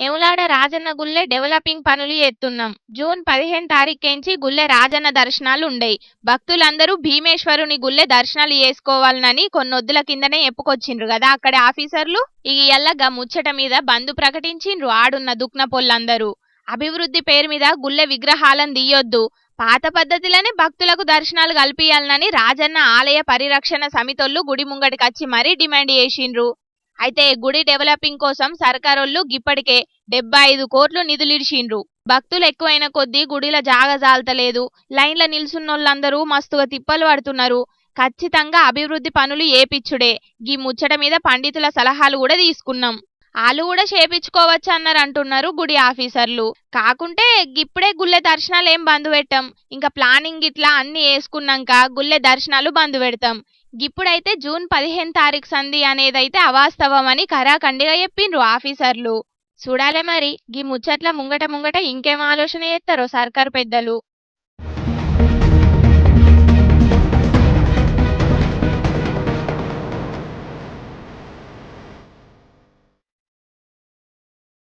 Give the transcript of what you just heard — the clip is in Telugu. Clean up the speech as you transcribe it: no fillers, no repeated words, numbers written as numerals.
ఎములాడ రాజన్న గుళ్ళే డెవలపింగ్ పనులు చేస్తున్నాం. జూన్ 15 తారీఖేంచి గుళ్ళె రాజన్న దర్శనాలు ఉండయి. భక్తులందరూ భీమేశ్వరుని గుళ్ళె దర్శనాలు చేసుకోవాలనని కొన్నొద్దుల కిందనే చెప్పుకొచ్చిండ్రు కదా అక్కడి ఆఫీసర్లు. ఇయ్యల్ల ముచ్చట మీద బంద్ ప్రకటించిండ్రు ఆడున్న దుక్నపొల్లందరూ. అభివృద్ధి పేరు మీద గుళ్ళె విగ్రహాలను తీయొద్దు, పాత పద్ధతిలోనే భక్తులకు దర్శనాలు కల్పియాలనని రాజన్న ఆలయ పరిరక్షణ సమితోళ్ళు గుడి ముంగటికచ్చి మరీ డిమాండ్ చేసిండ్రు. అయితే గుడి డెవలపింగ్ కోసం సర్కారోళ్ళు గిప్పటికే 75 కోట్లు నిధులిడిచిండ్రు. భక్తులు ఎక్కువైన కొద్దీ గుడిల జాగ జాల్తలేదు. లైన్ల నిల్సున్నోళ్ళందరూ మస్తుగా తిప్పలు పడుతున్నారు. ఖచ్చితంగా అభివృద్ధి పనులు ఏపిచ్చుడే. గీ ముచ్చట మీద పండితుల సలహాలు కూడా తీసుకున్నాం. ఆళ్ళు కూడా చేపించుకోవచ్చు అన్నారు అంటున్నారు గుడి ఆఫీసర్లు. కాకుంటే గిప్పుడే గుళ్ళె దర్శనాలు ఏం బంద్ పెట్టం. ఇంకా ప్లానింగ్ ఇట్లా అన్ని వేసుకున్నాక గుళ్ళె దర్శనాలు బంద్ పెడతాం. గిప్పుడైతే జూన్ 15 తారీఖు సంధి అనేదైతే అవాస్తవమని ఖరాఖండిగా చెప్పిండ్రు ఆఫీసర్లు. చూడాలే మరి గీ ముచ్చట్ల ముంగట ఇంకేం ఆలోచన చేస్తారో సర్కారు పెద్దలు.